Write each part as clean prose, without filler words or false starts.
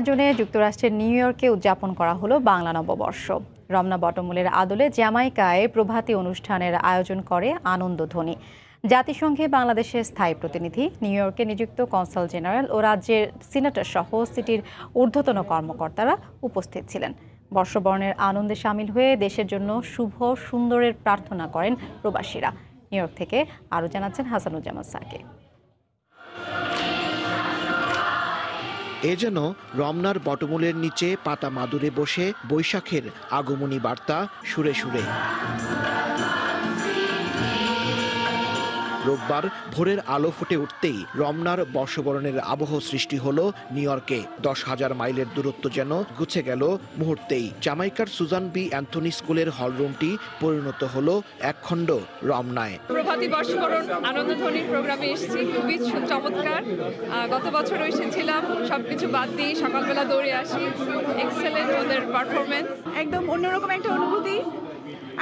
আয়োজনে যুক্তরাষ্ট্রের নিউ ইয়র্কে উদযাপন করা হলো বাংলা নববর্ষ। রমনা বটমূলের আদলে জ্যামাইকায় প্রভাতী অনুষ্ঠানের আয়োজন করে আনন্দধ্বনি। জাতিসংঘে বাংলাদেশের স্থায়ী প্রতিনিধি, নিউ ইয়র্কে নিযুক্ত কনসাল জেনারেল ও রাজ্যের সিনেটর সহ সিটির ঊর্ধ্বতন কর্মকর্তারা উপস্থিত ছিলেন। বর্ষবরণের আনন্দে সামিল হয়ে দেশের জন্য শুভ সুন্দরের প্রার্থনা করেন প্রবাসীরা। নিউ ইয়র্ক থেকে আরও জানাচ্ছেন হাসানুজ্জামান সাকি। এ যেন রমনার বটমূলের নিচে পাতা মাদুরে বসে বৈশাখের আগমনী বার্তা সুরে সুরে। রোববার ভোরের আলো ফুটে উঠতেই রমনার বর্ষবরণের আবহ সৃষ্টি হলো নিউ ইয়র্কে। 10,000 মাইলের দূরত্ব যেন গুছে গেল মুহূর্তেই। জামাইকার সুজান বি অ্যান্থনি স্কুলের হলরুমটি পরিণত হলো একখণ্ড রমনায়। প্রভাতী বর্ষবরণ আনন্দধ্বনির প্রোগ্রামে এসেছি, খুবই চমৎকার। গত বছরও এসেছিলাম, সবকিছু বাদ দিয়ে সকালবেলা দৌড়ে আসি। এক্সেলেন্ট ওদের পারফরমেন্স, একদম অন্যরকম একটা অনুভূতি।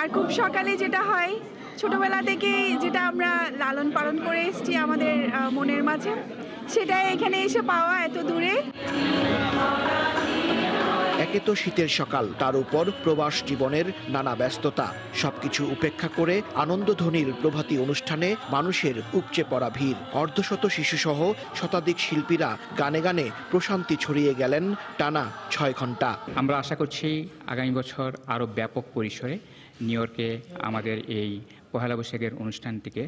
আর খুব সকালে যেটা হয়, ছোটবেলা থেকে যেটা আমরা লালন পালন করে এসেছি আমাদের মনের মাঝে, সেটাই এখানে এসে পাওয়া এত দূরে। একে তো শীতের সকাল, তার উপর প্রবাস জীবনের নানা ব্যস্ততা, সবকিছু উপেক্ষা করে আনন্দধ্বনির প্রভাতী অনুষ্ঠানে মানুষের উপচে পড়া ভিড়। অর্ধশত শিশুসহ শতাধিক শিল্পীরা গানে গানে প্রশান্তি ছড়িয়ে গেলেন টানা 6 ঘন্টা। আমরা আশা করছি আগামী বছর আরও ব্যাপক পরিসরে নিউ ইয়র্কে আমাদের এই পহেলা বৈশাখের অনুষ্ঠানটিকে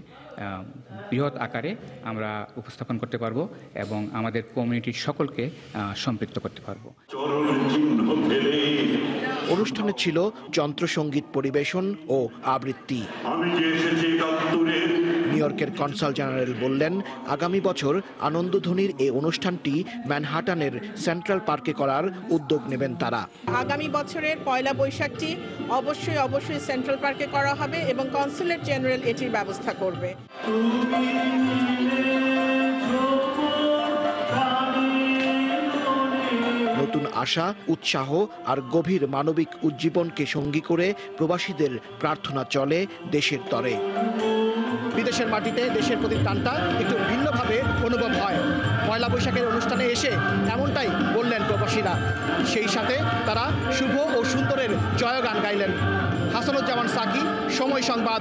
বৃহৎ আকারে আমরা উপস্থাপন করতে পারবো এবং আমাদের কমিউনিটির সকলকে সম্পৃক্ত করতে পারবো। অনুষ্ঠানে ছিল যন্ত্রসঙ্গীত পরিবেশন ও আবৃত্তি। নিউ ইয়র্কের কনসাল জেনারেল বললেন, আগামী বছর আনন্দধ্বনির এই অনুষ্ঠানটি ম্যানহাটানের সেন্ট্রাল পার্কে করার উদ্যোগ নেবেন তারা। আগামী বছরের পয়লা বৈশাখটি অবশ্যই সেন্ট্রাল পার্কে করা হবে এবং কনসুলেট জেনারেল এটির ব্যবস্থা করবে। নতুন আশা, উৎসাহ আর গভীর মানবিক উজ্জীবনকে সঙ্গী করে প্রবাসীদের প্রার্থনা চলে দেশের তরে। বিদেশের মাটিতে দেশের প্রতি টানটা একটু ভিন্নভাবে অনুভব হয়। পয়লা বৈশাখের অনুষ্ঠানে এসে এমনটাই বললেন প্রবাসীরা। সেই সাথে তারা শুভ ও সুন্দরের জয়গান গাইলেন। হাসানুজ্জামান সাকি, সময় সংবাদ।